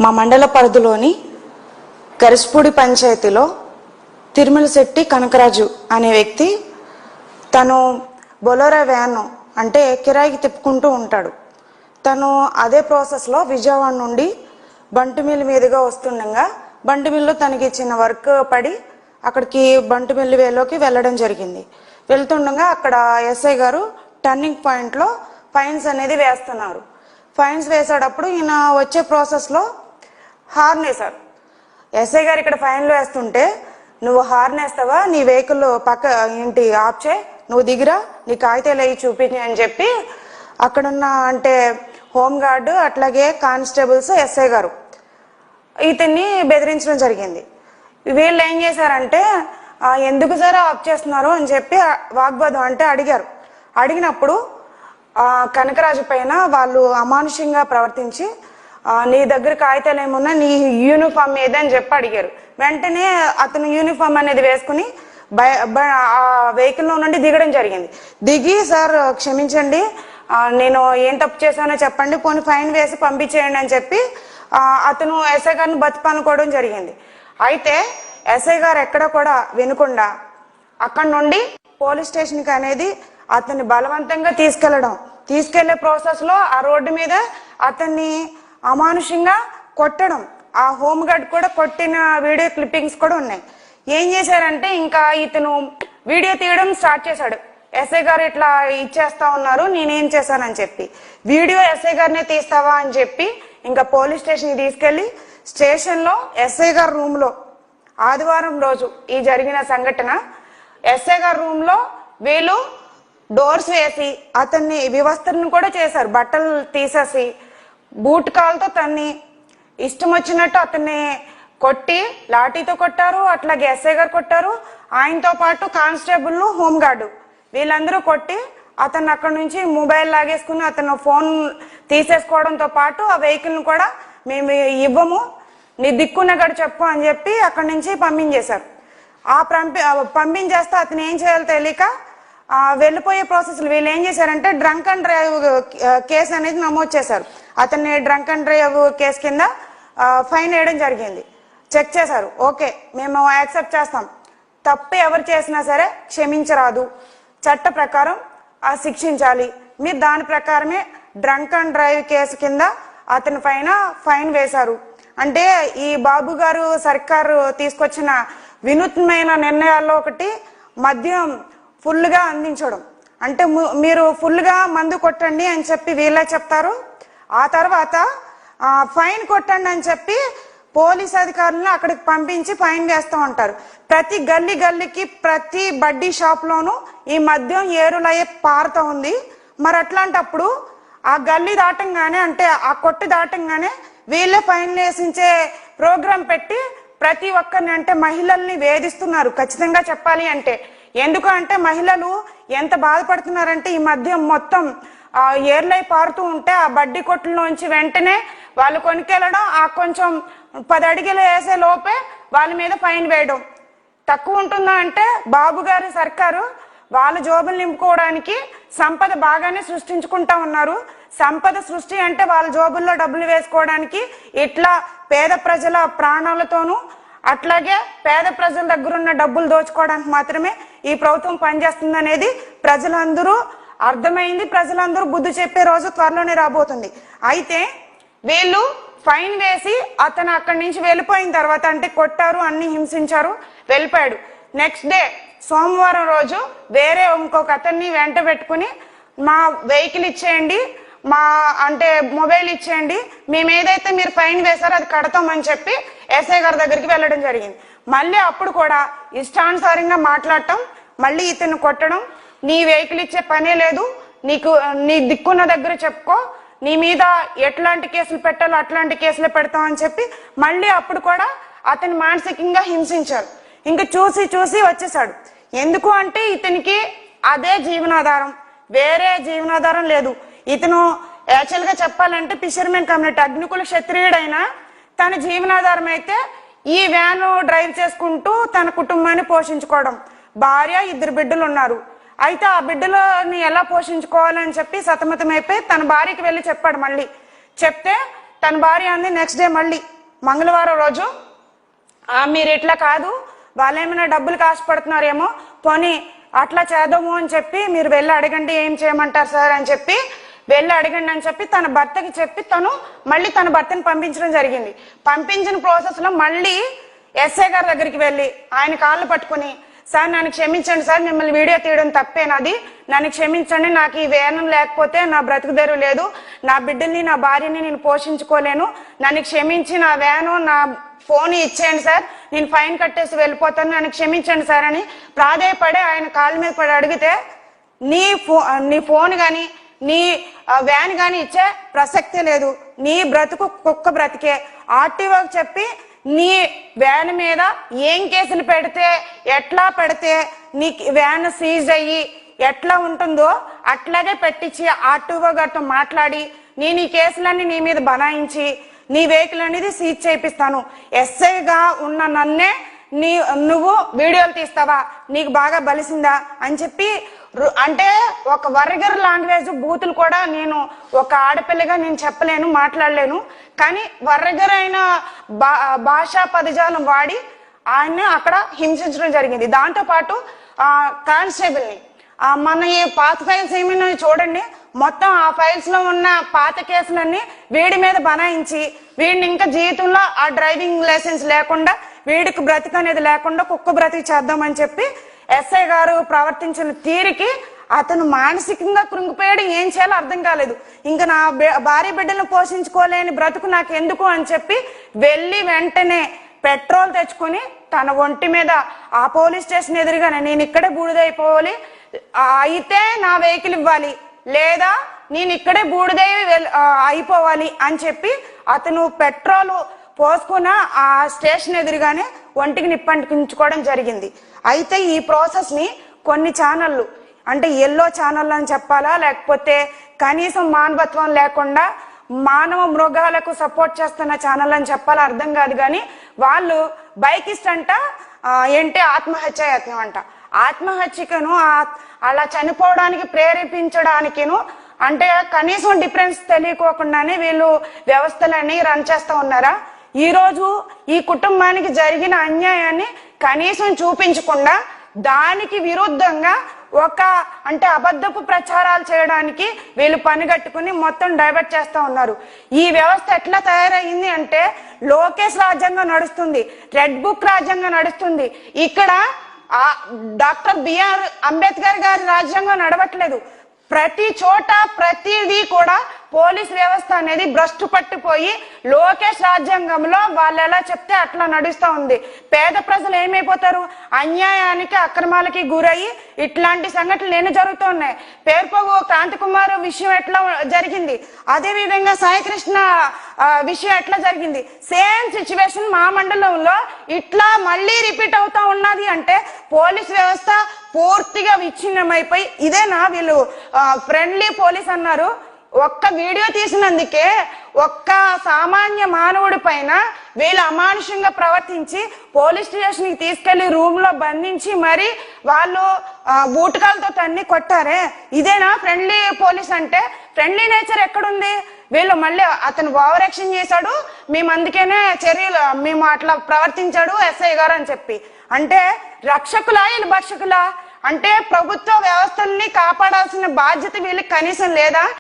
మా మండల పరిధిలోని గరిస్పూడి పంచాయతీలో తిరుమలశెట్టి కనకరాజు అనే వ్యక్తి తను బొలెరో వ్యాన్ అంటే కిరాయికి తిప్పుకుంటూ ఉంటాడు. తను అదే ప్రాసెస్లో విజయవాడ నుండి బంటుమిల్లి మీదుగా వస్తుండగా బంటుమిల్లిలో తనకి చిన్న వర్క్ పడి అక్కడికి బంటుమిల్లి వేలోకి వెళ్ళడం జరిగింది. వెళ్తుండగా అక్కడ ఎస్ఐ గారు టర్నింగ్ పాయింట్లో ఫైన్స్ అనేది వేస్తున్నారు. ఫైన్స్ వేసేటప్పుడు ఈయన వచ్చే ప్రాసెస్లో హార్న్ వేశారు. ఎస్ఐ గారు ఇక్కడ ఫైన్లు వేస్తుంటే నువ్వు హార్న్ వేస్తావా, నీ వెహికల్ పక్క ఏంటి ఆప్ చేయి, నువ్వు దిగిరా, నీ కాగితాలు అవి చూపించి అని చెప్పి అక్కడున్న అంటే హోంగార్డు అట్లాగే కానిస్టేబుల్స్ ఎస్ఐ గారు ఇతన్ని బెదిరించడం జరిగింది. వీళ్ళు ఏం చేశారంటే ఎందుకు సార్ ఆప్ చేస్తున్నారు అని చెప్పి వాగ్వాదం అంటే అడిగారు. అడిగినప్పుడు కనకరాజు పైన వాళ్ళు అమానుషంగా ప్రవర్తించి నీ దగ్గర కాగితాలు ఏమున్నా, నీ యూనిఫామ్ ఏదని చెప్పి అడిగారు. వెంటనే అతను యూనిఫామ్ అనేది వేసుకుని ఆ వెహికల్లో నుండి దిగడం జరిగింది. దిగి సార్ క్షమించండి, నేను ఏం తప్పు చేశానో చెప్పండి, పోనీ ఫైన్ వేసి పంపించేయండి అని చెప్పి అతను ఎస్ఐ గారిని బతిపనుకోవడం జరిగింది. అయితే ఎస్ఐ గారు ఎక్కడ కూడా వినకుండా అక్కడ నుండి పోలీస్ స్టేషన్కి అనేది అతన్ని బలవంతంగా తీసుకెళ్లే ప్రాసెస్ లో ఆ రోడ్డు మీద అతన్ని అమానుషంగా కొట్టడం, ఆ హోమ్ గార్డ్ కూడా కొట్టిన వీడియో క్లిప్పింగ్స్ కూడా ఉన్నాయి. ఏం చేశారంటే ఇంకా ఇతను వీడియో తీయడం స్టార్ట్ చేశాడు. ఎస్ఐ గారు ఇట్లా ఇచ్చేస్తా ఉన్నారు, నేనేం చేశానని చెప్పి వీడియో ఎస్ఐ గారినే తీస్తావా అని చెప్పి ఇంకా పోలీస్ స్టేషన్కి తీసుకెళ్లి స్టేషన్లో ఎస్ఐ గారి రూమ్ లో ఆదివారం రోజు ఈ జరిగిన సంఘటన ఎస్ఐ గారి రూమ్ లో వీళ్ళు డోర్స్ వేసి అతన్ని వివస్త్రను కూడా చేశారు. బట్టలు తీసేసి బూట్ కాల్తో తన్ని ఇష్టం వచ్చినట్టు అతన్ని కొట్టి లాఠీతో కొట్టారు. అట్లాగే ఎస్ఐ గారు కొట్టారు, ఆయనతో పాటు కానిస్టేబుల్ హోంగార్డు వీళ్ళందరూ కొట్టి అతను అక్కడ నుంచి మొబైల్ లాగేసుకుని అతను ఫోన్ తీసేసుకోవడంతో పాటు ఆ వెహికల్ ను కూడా మేము ఇవ్వము, నీ దిక్కున్న గడ చెప్పు అని చెప్పి అక్కడి నుంచి పంపించేశారు. పంపించేస్తే అతను ఏం చేయాలో తెలియక వెళ్ళిపోయే ప్రాసెస్లో వీళ్ళు ఏం చేశారంటే డ్రంక్ అండ్ డ్రైవ్ కేసు అనేది నమోదు చేశారు. అతన్ని డ్రంక్ అండ్ డ్రైవ్ కేసు కింద ఫైన్ వేయడం జరిగింది. చెక్ చేశారు, ఓకే మేము యాక్సెప్ట్ చేస్తాం, తప్పు ఎవరు చేసినా సరే క్షమించరాదు, చట్ట ప్రకారం శిక్షించాలి, మీరు దాని ప్రకారమే డ్రంక్ అండ్ డ్రైవ్ కేసు కింద అతని పైన ఫైన్ వేశారు. అంటే ఈ బాబు గారు సర్కారు తీసుకొచ్చిన వినూత్నమైన నిర్ణయాల్లో ఒకటి మద్యం ఫుల్ గా అందించడం. అంటే మీరు ఫుల్ గా మందు కొట్టండి అని చెప్పి వీళ్ళే చెప్తారు, ఆ తర్వాత ఫైన్ కొట్టండి అని చెప్పి పోలీస్ అధికారులను అక్కడికి పంపించి ఫైన్ వేస్తూ ఉంటారు. ప్రతి గల్లీకి ప్రతి బడ్డీ షాప్ లోనూ ఈ మద్యం ఏరులయ్యే పారుతూ ఉంది. మరి అట్లాంటప్పుడు ఆ గల్లీ దాటంగానే అంటే ఆ కొట్టు దాటంగానే వీళ్ళే ఫైన్ వేసించే ప్రోగ్రాం పెట్టి ప్రతి ఒక్కరిని అంటే మహిళల్ని వేధిస్తున్నారు. ఖచ్చితంగా చెప్పాలి అంటే ఎందుకు అంటే మహిళలు ఎంత బాధపడుతున్నారంటే ఈ మద్యం మొత్తం ఏర్లై పారుతూ ఉంటే ఆ బడ్డీ కొట్టులోంచి వెంటనే వాళ్ళు కొనుకెళ్ళడం, ఆ కొంచెం 10 అడుగులు వేసే లోపే వాళ్ళ మీద ఫైన్ వేయడం. తక్కువ ఉంటుందా అంటే బాబు గారి సర్కారు వాళ్ళ జోబులు నింపుకోవడానికి సంపద బాగానే సృష్టించుకుంటా ఉన్నారు. సంపద సృష్టి అంటే వాళ్ళ జోబుల్లో డబ్బులు వేసుకోవడానికి ఇట్లా పేద ప్రజల ప్రాణాలతోనూ అట్లాగే పేద ప్రజల దగ్గర ఉన్న డబ్బులు దోచుకోవడానికి మాత్రమే ఈ ప్రభుత్వం పనిచేస్తుంది అనేది ప్రజలందరూ అర్థమైంది. ప్రజలందరూ బుద్ధి చెప్పే రోజు త్వరలోనే రాబోతుంది. అయితే వీళ్ళు ఫైన్ వేసి అతను అక్కడి నుంచి వెళ్ళిపోయిన తర్వాత అంటే కొట్టారు, అన్ని హింసించారు, వెళ్ళిపోయాడు. నెక్స్ట్ డే సోమవారం రోజు వేరే ఇంకొక అతన్ని వెంట పెట్టుకుని మా వెహికల్ ఇచ్చేయండి, మా అంటే మొబైల్ ఇచ్చేయండి, మేము ఏదైతే మీరు ఫైన్ వేశారో అది కడతామని చెప్పి ఎస్ఐ గారి దగ్గరికి వెళ్ళడం జరిగింది. మళ్ళీ అప్పుడు కూడా ఇష్టానుసారంగా మాట్లాడటం, మళ్ళీ ఇతను కొట్టడం, నీ వెహికల్ ఇచ్చే పనే లేదు, నీకు నీ దిక్కున్న దగ్గర చెప్పుకో, నీ మీద ఎట్లాంటి కేసులు పెట్టాలో అట్లాంటి కేసులు పెడతామని చెప్పి మళ్ళీ అప్పుడు కూడా అతను మానసికంగా హింసించారు. ఇంకా చూసి వచ్చేసాడు. ఎందుకు అంటే ఇతనికి అదే జీవనాధారం, వేరే జీవనాధారం లేదు. ఇతను యాక్చువల్ గా చెప్పాలంటే ఫిషర్మెన్ కమ్యూనిటీ అగ్నికుల క్షత్రియుడైనా తన జీవనాధారం అయితే ఈ వ్యాన్ డ్రైవ్ చేసుకుంటూ తన కుటుంబాన్ని పోషించుకోవడం. భార్య 2 బిడ్డలు ఉన్నారు. అయితే ఆ బిడ్డలని ఎలా పోషించుకోవాలని చెప్పి సతమతమైపోయి తన భార్యకి వెళ్ళి చెప్పాడు. మళ్ళీ చెప్తే తన భార్య అంది నెక్స్ట్ డే మళ్ళీ మంగళవారం రోజు, మీరు ఇట్లా కాదు, వాళ్ళు ఏమైనా డబ్బులు ఆశపడుతున్నారేమో, పోనీ అట్లా చేద్దాము అని చెప్పి మీరు వెళ్ళి అడగండి, ఏం చేయమంటారు సార్ అని చెప్పి వెళ్ళి అడగండి అని చెప్పి తన భర్తకి చెప్పి తను మళ్ళీ తన భర్తని పంపించడం జరిగింది. పంపించిన ప్రాసెస్ లో మళ్ళీ ఎస్ఐ గారి దగ్గరికి వెళ్ళి ఆయన కాళ్ళు పట్టుకుని, సార్ నన్ను క్షమించండి సార్, మిమ్మల్ని వీడియో తీయడం తప్పేనది, నన్ను క్షమించండి, నాకు ఈ వేనం లేకపోతే నా బ్రతుకుదెరువు లేదు, నా బిడ్డల్ని నా భార్యని నేను పోషించుకోలేను, నన్ను క్షమించి నా వేను నా ఫోన్ ఇచ్చేయండి సార్, నేను ఫైన్ కట్టేసి వెళ్ళిపోతాను, నన్ను క్షమించండి సార్ అని ప్రాధేయపడి ఆయన కాళ్ళ మీద పడి అడిగితే, నీ ఫోన్ గాని నీ వ్యాన్ గాని ఇచ్చే ప్రసక్తే లేదు, నీ బ్రతుకు కుక్క బ్రతికే, ఆర్టీఓకి చెప్పి నీ వ్యాన్ మీద ఏం కేసులు పెడితే ఎట్లా పెడితే నీ వ్యాన్ సీజ్ అయ్యి ఎట్లా ఉంటుందో అట్లాగే పెట్టించి ఆర్టీఓ గారితో మాట్లాడి నేను ఈ కేసులన్నీ నీ మీద బనాయించి నీ వెహికల్ అనేది సీజ్ చేయిస్తాను, ఎస్ఐగా ఉన్న నన్నే నువ్వు వీడియోలు తీస్తావా, నీకు బాగా బలిసిందా అని చెప్పి, అంటే ఒక వర్గర్ లాంగ్వేజ్ బూతులు కూడా నేను ఒక ఆడపిల్లగా నేను చెప్పలేను, మాట్లాడలేను, కానీ వర్గర్ అయిన భాషా పదజాలం వాడి ఆయన్ని అక్కడ హింసించడం జరిగింది. దాంతో పాటు కానిస్టేబుల్ ని మన ఈ పాత ఫైల్స్ ఏమైనా చూడండి, మొత్తం ఆ ఫైల్స్ లో ఉన్న పాత కేసులన్నీ వీడి మీద బనాయించి వీడిని ఇంకా జీవితంలో ఆ డ్రైవింగ్ లైసెన్స్ లేకుండా వీడికి బ్రతికి అనేది లేకుండా కుక్క బ్రతికి చేద్దామని చెప్పి ఎస్ఐ గారు ప్రవర్తించిన తీరికి అతను మానసికంగా కృంగిపోయాడు. ఏం చేయాలో అర్థం కాలేదు. ఇంకా నా భార్య బిడ్డలను పోషించుకోలేని బ్రతుకు నాకు ఎందుకు అని చెప్పి వెళ్ళి వెంటనే పెట్రోల్ తెచ్చుకొని తన ఒంటి మీద ఆ పోలీస్ స్టేషన్ ఎదురుగానే నేను ఇక్కడే బూడిదైపోవాలి, అయితే నా వెహికల్ ఇవ్వాలి, లేదా నేను ఇక్కడే బూడిదై అయిపోవాలి అని చెప్పి అతను పెట్రోల్ పోసుకున్న ఆ స్టేషన్ ఎదురుగానే ఒంటికి నిప్పంటించుకోవడం జరిగింది. అయితే ఈ ప్రాసెస్ ని కొన్ని ఛానళ్ళు, అంటే ఎల్లో ఛానల్ అని చెప్పాలా లేకపోతే కనీసం మానవత్వం లేకుండా మానవ మృగాలకు సపోర్ట్ చేస్తున్న ఛానల్ అని చెప్పాలా అర్థం కాదు, కానీ వాళ్ళు బైకిస్ట్ అంట ఏంటి ఆత్మహత్య యత్నం అంట, ఆత్మహత్యకును అలా చనిపోవడానికి ప్రేరేపించడానికిను అంటే కనీసం డిఫరెన్స్ తెలియకోకుండానే వీళ్ళు వ్యవస్థలన్నీ రన్ చేస్తా ఉన్నారా? ఈ రోజు ఈ కుటుంబానికి జరిగిన అన్యాయాన్ని కనీసం చూపించకుండా దానికి విరుద్ధంగా ఒక అంటే అబద్ధపు ప్రచారాలు చేయడానికి వీళ్ళు పనిగట్టుకుని మొత్తం డైవర్ట్ చేస్తా ఉన్నారు. ఈ వ్యవస్థ ఎట్లా తయారైంది అంటే లోకేష్ రాజ్యాంగం నడుస్తుంది, రెడ్ బుక్ రాజ్యాంగం నడుస్తుంది, ఇక్కడ డాక్టర్ బిఆర్ అంబేద్కర్ గారి రాజ్యాంగం నడవట్లేదు. ప్రతి చోట ప్రతిదీ కూడా పోలీస్ వ్యవస్థ అనేది భ్రష్టు పట్టిపోయి లోకేష్ రాజ్యాంగంలో వాళ్ళు ఎలా చెప్తే అట్లా నడుస్తా ఉంది. పేద ప్రజలు ఏమైపోతారు, అన్యాయానికి అక్రమాలకి గురయ్యి ఇట్లాంటి సంఘటనలు ఎన్ని జరుగుతూ ఉన్నాయి. పేర్పోగు క్రాంతి కుమార్ విషయం ఎట్లా జరిగింది, అదే విధంగా సాయికృష్ణ విషయం ఎట్లా జరిగింది, సేమ్ సిచ్యువేషన్ మా మండలంలో ఇట్లా మళ్ళీ రిపీట్ అవుతా ఉన్నది. అంటే పోలీస్ వ్యవస్థ పూర్తిగా విచ్ఛిన్నమైపోయి ఇదేనా వీళ్ళు ఫ్రెండ్లీ పోలీస్ అన్నారు. ఒక్క వీడియో తీసినందుకే ఒక్క సామాన్య మానవుడి పైన వీళ్ళు అమానుషంగా ప్రవర్తించి పోలీస్ స్టేషన్ కి తీసుకెళ్లి రూమ్ లో బంధించి మరి వాళ్ళు బూటకాలతో తన్ని కొట్టారే, ఇదేనా ఫ్రెండ్లీ పోలీస్ అంటే? ఫ్రెండ్లీ నేచర్ ఎక్కడుంది? వీళ్ళు మళ్ళీ అతను ఓవర్ యాక్షన్ చేశాడు, మేము అందుకనే చర్యలు మేము అట్లా ప్రవర్తించాడు ఎస్ఐ గారు అని చెప్పి. అంటే రక్షకులా వీళ్ళు భక్షకులా? అంటే ప్రభుత్వ వ్యవస్థల్ని కాపాడాల్సిన బాధ్యత వీళ్ళకి కనీసం లేదా?